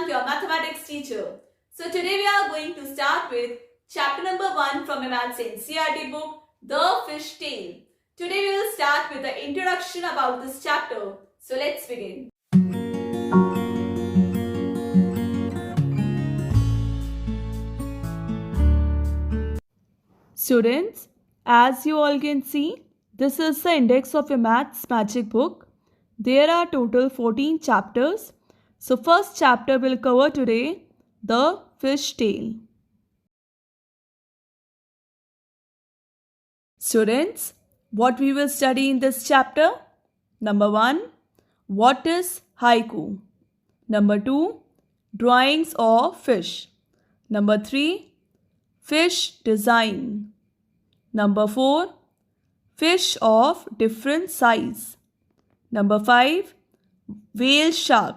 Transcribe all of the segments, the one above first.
Priyank, your mathematics teacher. So today we are going to start with chapter number 1 from a maths NCERT book, The Fish Tale. Today we will start with the introduction about this chapter. So let's begin. Students, as you all can see, this is the index of a maths magic book. There are total 14 chapters. So first chapter will cover today the fish tale. Students, what we will study in this chapter? Number 1, what is haiku? Number 2, drawings of fish. Number 3, fish design. Number 4, fish of different size. Number 5, whale shark.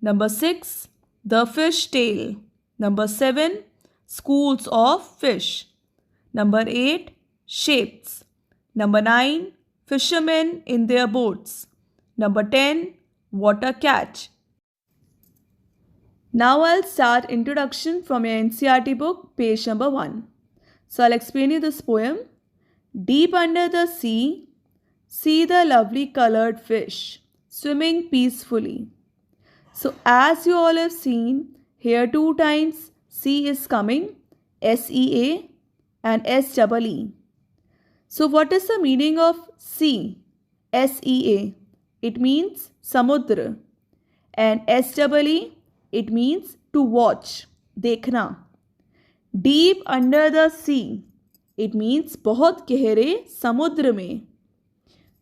Number 6, the fish tale. Number 7, schools of fish. Number 8, shapes. Number 9, fishermen in their boats. Number 10, water catch. Now I'll start introduction from your NCERT book, page number 1. So I'll explain you this poem. Deep under the sea, see the lovely colored fish swimming peacefully. So as you all have seen, here 2 times sea is coming, S-E-A and S-E-E. So what is the meaning of sea? S-E-A. It means samudra. And S-E-E, it means to watch, देखना. Deep under the sea, it means बहुत गहरे समुद्र में.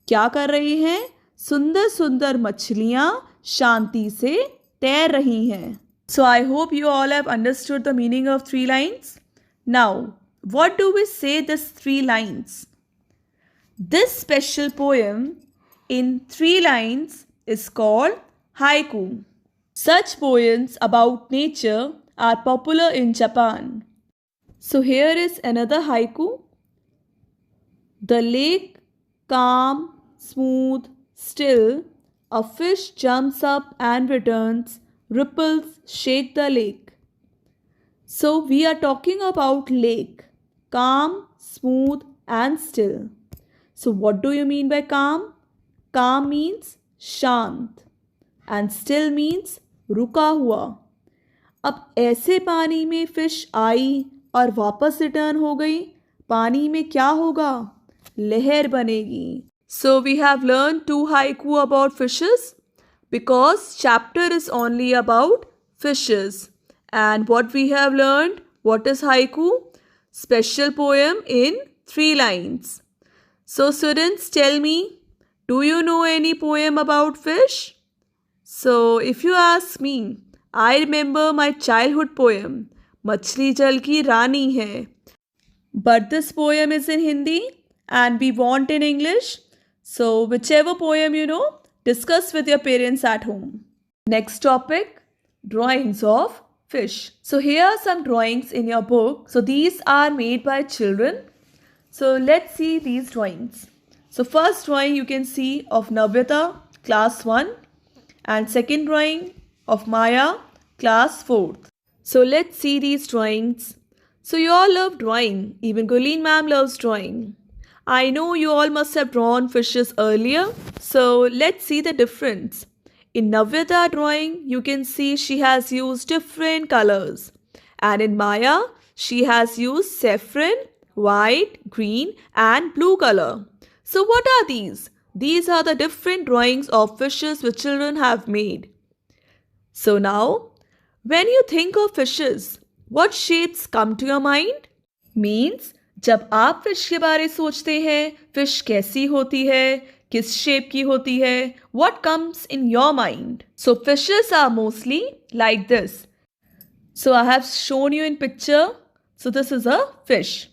क्या कर रही हैं? सुंदर सुंदर मछलियाँ शांति से तैर रही हैं. So I hope you all have understood the meaning of 3 lines. Now, what do we say these 3 lines? This special poem in 3 lines is called haiku. Such poems about nature are popular in Japan. So here is another haiku. The lake, calm, smooth, still, a fish jumps up and returns, ripples shake the lake. So we are talking about lake, calm, smooth and still. So what do you mean by calm? Calm means शांत and still means रुका हुआ. अब ऐसे पानी में fish आई और वापस return हो गई, पानी में क्या होगा? लहर बनेगी. So we have learned 2 haiku about fishes because chapter is only about fishes. And what we have learned, what is haiku? Special poem in 3 lines. So students, tell me, do you know any poem about fish? So if you ask me, I remember my childhood poem, मछली जल की रानी है. But this poem is in Hindi and we want in English. So whichever poem you know, discuss with your parents at home. Next topic, drawings of fish. So here are some drawings in your book. So these are made by children. So let's see these drawings. So first drawing you can see of Navyata, class 1. And second drawing of Maya, class 4th. So let's see these drawings. So you all love drawing. Even Gulleen ma'am loves drawing. I know you all must have drawn fishes earlier. So let's see the difference. In Navyata drawing, you can see she has used different colors. And in Maya, she has used saffron, white, green and blue color. So what are these? These are the different drawings of fishes which children have made. So now, when you think of fishes, what shapes come to your mind? Means, जब आप fish के बारे सोचते हैं, fish कैसी होती है, किस शेप की होती है, what comes in your mind? So fishes are mostly like this. So I have shown you in picture. So this is a fish.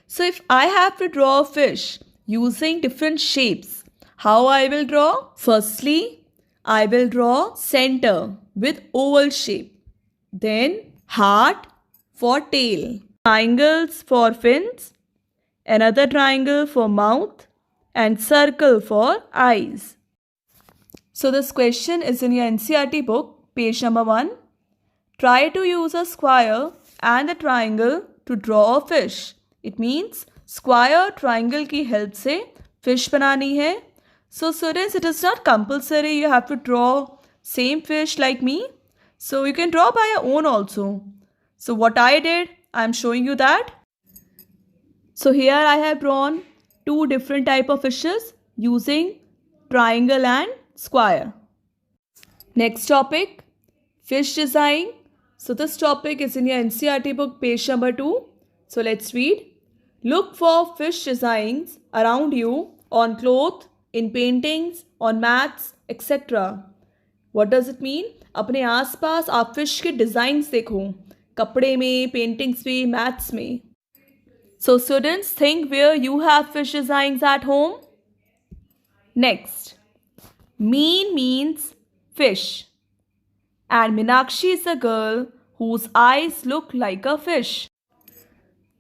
So if I have to draw a fish using different shapes, how I will draw? Firstly, I will draw center with oval shape. Then heart for tail. Triangles for fins. Another triangle for mouth. And circle for eyes. So this question is in your NCERT book, page number 1. Try to use a square and a triangle to draw a fish. It means square triangle की help से fish बनानी है. So students, it is not compulsory you have to draw same fish like me. So you can draw by your own also. So what I did, I am showing you that. So here I have drawn two different type of fishes using triangle and square. Next topic, fish design. So this topic is in your NCERT book, page number 2. So let's read. Look for fish designs around you on cloth, in paintings, on mats, etc. What does it mean? अपने आसपास आप fish के designs देखो, कपड़े में, paintings में, maths में. So students, think where you have fish designs at home. Next, Meen means fish. And Minakshi is a girl whose eyes look like a fish.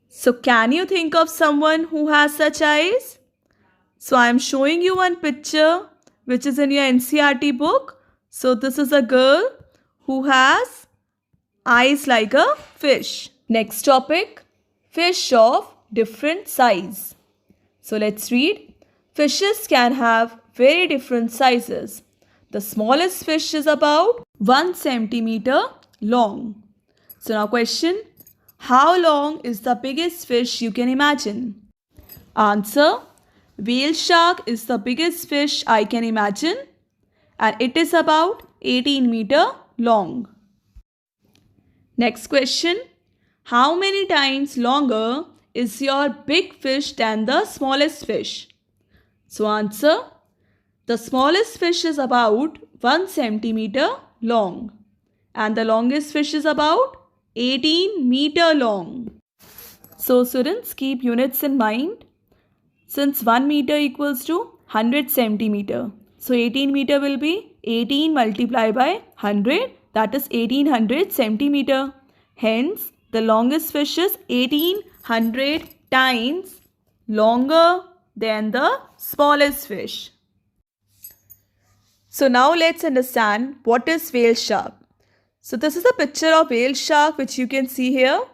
So can you think of someone who has such eyes? So I am showing you one picture which is in your NCERT book. So this is a girl who has eyes like a fish. Next topic, fish of different size. So let's read. Fishes can have very different sizes. The smallest fish is about 1 centimeter long. So now question, how long is the biggest fish you can imagine? Answer, whale shark is the biggest fish I can imagine and it is about 18 meter long. Next question, how many times longer is your big fish than the smallest fish? So answer, the smallest fish is about 1 centimeter long and the longest fish is about 18 meter long. So students, keep units in mind. Since 1 meter equals to 100 centimeter. So 18 meter will be 18 multiplied by 100, that is 1800 centimeter. Hence, the longest fish is 1800 times longer than the smallest fish. So now let's understand what is whale shark. So this is a picture of whale shark which you can see here.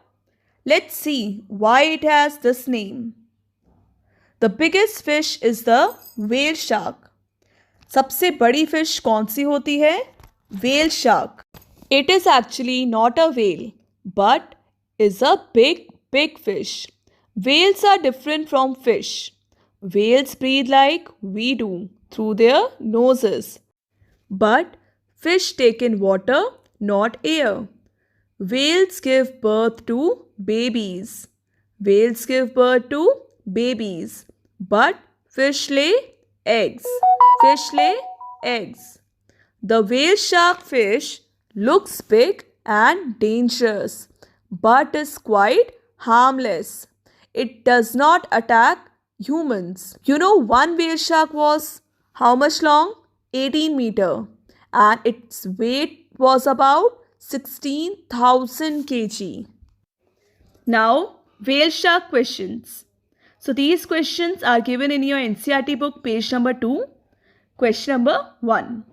Let's see why it has this name. The biggest fish is the whale shark. सबसे बड़ी fish कौन सी होती है? Whale shark. It is actually not a whale but is a big fish. Whales are different from fish. Whales breathe like we do through their noses. But fish take in water, not air. Whales give birth to babies. Whales give birth to babies. But fish lay eggs. Fish lay eggs. The whale shark fish looks big and dangerous, but is quite harmless. It does not attack humans. You know, one whale shark was how much long? 18 meter. And its weight was about 16,000 kg. Now, whale shark questions. So these questions are given in your NCERT book, page number 2. Question number 1.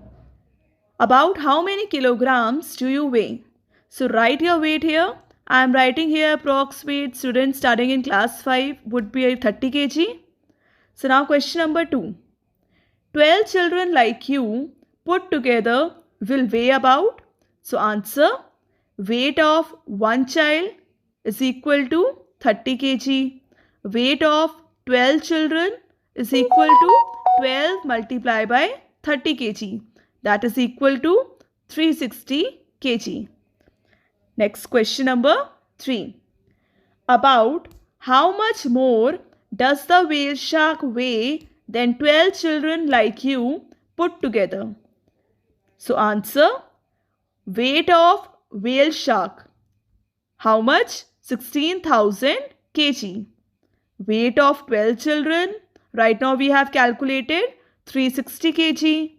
About how many kilograms do you weigh? So write your weight here. I am writing here approx weight. Students starting in class 5 would be 30 kg. So now question number 2. 12 children like you put together will weigh about. So answer, weight of one child is equal to 30 kg. Weight of 12 children is equal to 12 multiplied by 30 kg. That is equal to 360 kg. Next question number 3. About how much more does the whale shark weigh than 12 children like you put together? So answer, weight of whale shark. How much? 16,000 kg. Weight of 12 children. Right now we have calculated 360 kg.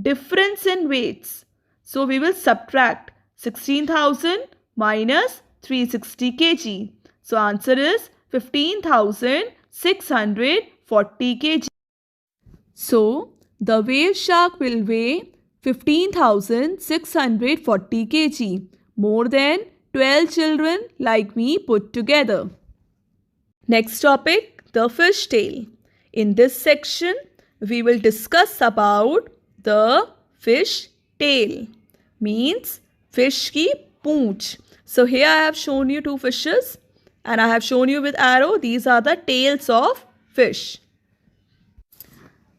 Difference in weights. So we will subtract 16,000 minus 360 kg. So answer is 15,640 kg. So the whale shark will weigh 15,640 kg, more than 12 children like me put together. Next topic, the fish tail. In this section, we will discuss about the fish tail. Means fish ki poonch. So here I have shown you two fishes and I have shown you with arrow. These are the tails of fish.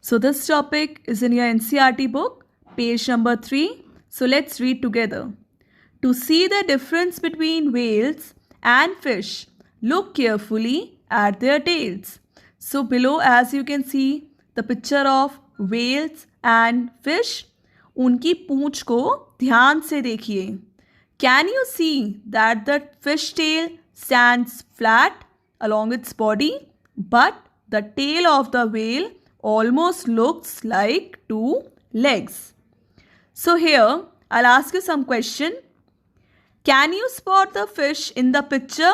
So this topic is in your NCERT book, page number 3. So let's read together. To see the difference between whales and fish, look carefully at their tails. So below, as you can see the picture of whales and fish, उनकी पूंछ को ध्यान से देखिए. Can you see that the fish tail stands flat along its body, but the tail of the whale almost looks like two legs? So here, I'll ask you some question. Can you spot the fish in the picture?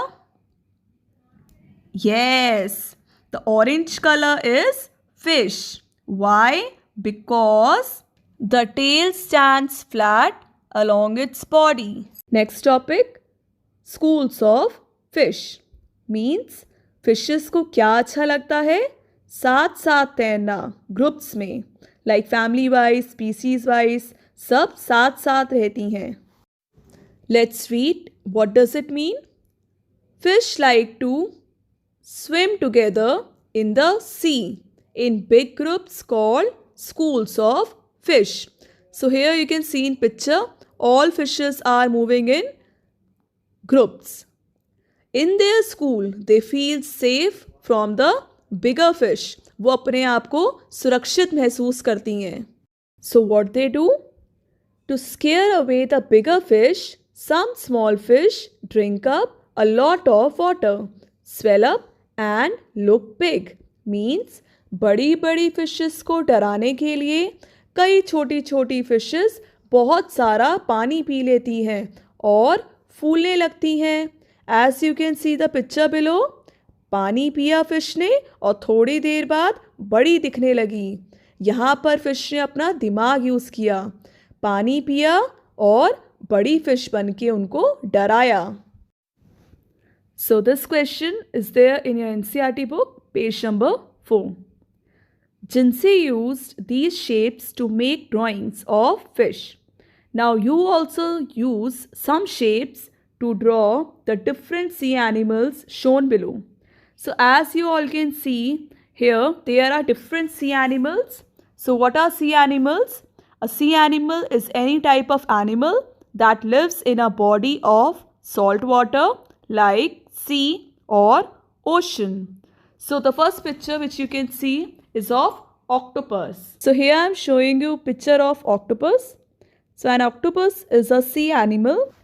Yes, the orange color is fish. Why? Because the tail stands flat along its body. Next topic, schools of fish. Means fishes को क्या अच्छा लगता है? साथ साथ तैरना, groups में, like family wise, species wise, सब साथ साथ रहती हैं. Let's read. What does it mean? Fish like to swim together in the sea in big groups called schools of fish. So here you can see in picture, all fishes are moving in groups. In their school, they feel safe from the bigger fish. वो अपने आप को सुरक्षित महसूस करती हैं. So what they do? To scare away the bigger fish, some small fish drink up a lot of water, swell up and look big. Means बड़ी बड़ी फिशेस को डराने के लिए कई छोटी छोटी फिशेस बहुत सारा पानी पी लेती हैं और फूलने लगती हैं. As you can see the picture below, पानी पिया फिश ने और थोड़ी देर बाद बड़ी दिखने लगी. यहाँ पर फिश ने अपना दिमाग यूज़ किया, पानी पिया और बड़ी फिश बन के उनको डराया. So this question is there in your NCERT book, page number 4. Jinsey used these shapes to make drawings of fish. Now you also use some shapes to draw the different sea animals shown below. So as you all can see here, there are different sea animals. So what are sea animals? A sea animal is any type of animal that lives in a body of salt water like sea or ocean. So the first picture which you can see is of octopus. So here I am showing you picture of octopus. So an octopus is a sea animal,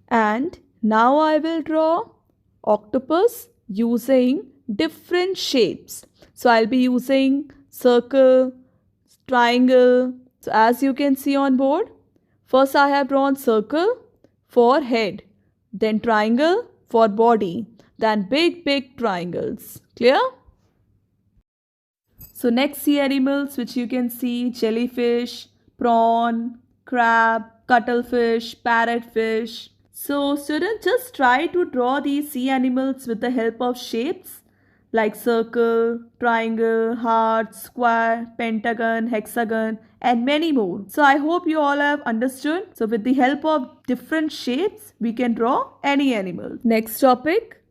and now I will draw octopus using different shapes. So I'll be using circle, triangle. So as you can see on board, first I have drawn circle for head, then triangle for body, then big triangles. Clear? So next sea animals which you can see, jellyfish, prawn, crab, cuttlefish, parrotfish. So students, just try to draw these sea animals with the help of shapes like circle, triangle, heart, square, pentagon, hexagon and many more. So I hope you all have understood. So with the help of different shapes, we can draw any animal. Next topic.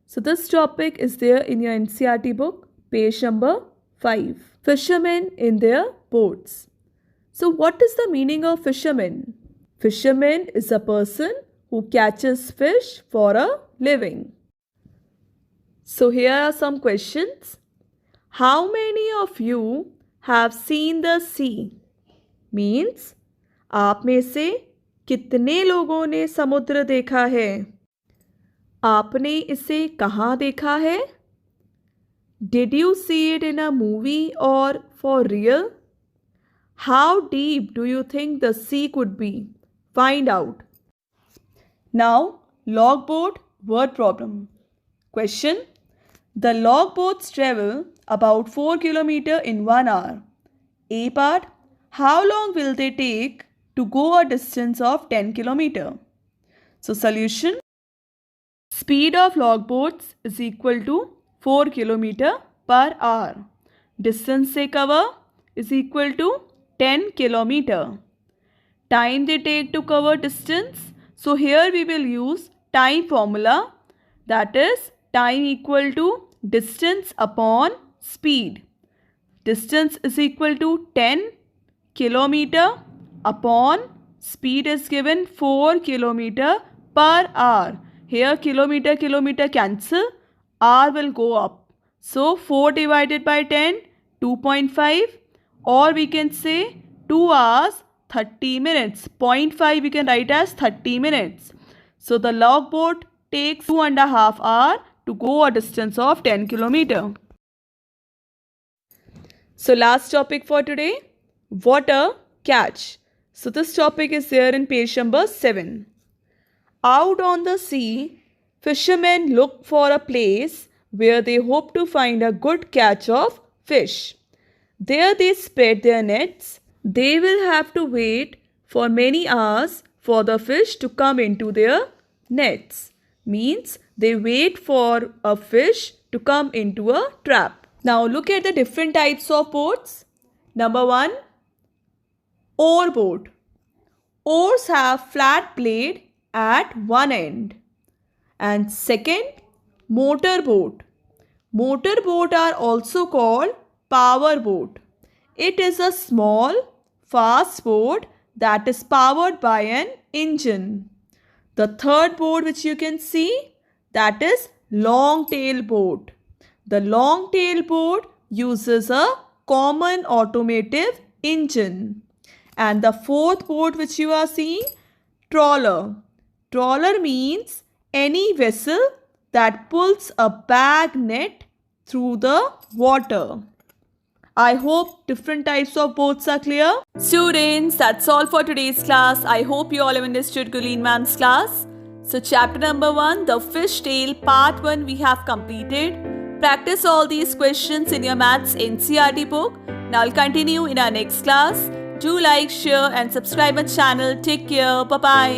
So this topic is there in your NCERT book, page number 5. Fishermen in their boats. So what is the meaning of fisherman? Fisherman is a person who catches fish for a living. So here are some questions. How many of you have seen the sea? Means आप में से कितने लोगों ने समुद्र देखा है? आपने इसे कहाँ देखा है? Did you see it in a movie or for real? How deep do you think the sea could be? Find out. Now, logboat word problem. Question. The logboats travel about 4 km in 1 hour. A part. How long will they take to go a distance of 10 km? So solution, speed of logboats is equal to 4 km per hour. Distance they cover is equal to 10 km. Time they take to cover distance. So here we will use time formula, that is time equal to distance upon speed. Distance is equal to 10 km upon speed is given 4 km per hour. Here kilometer cancel, hour will go up. So 4 divided by 10, 2.5, or we can say 2 hours 30 minutes. 0.5 we can write as 30 minutes. So the logboat takes 2.5 hours to go a distance of 10 km. So last topic for today, water catch. So this topic is there in page number 7. Out on the sea, fishermen look for a place where they hope to find a good catch of fish. There they spread their nets. They will have to wait for many hours for the fish to come into their nets. Means they wait for a fish to come into a trap. Now look at the different types of boats. Number 1, oar boat. Oars have flat blade at one end. And second, motor boat. Motor boat are also called power boat. It is a small, fast boat that is powered by an engine. The third boat which you can see, that is long tail boat. The long tail boat uses a common automotive engine. And the fourth boat which you are seeing, trawler. Trawler means any vessel that pulls a bag net through the water. I hope different types of boats are clear. Students, that's all for today's class. I hope you all have understood Gulin ma'am's class. So chapter number 1, the fish tail, part 1 we have completed. Practice all these questions in your maths NCERT book. Now I'll continue in our next class. Do like, share and subscribe my channel. Take care. Bye-bye.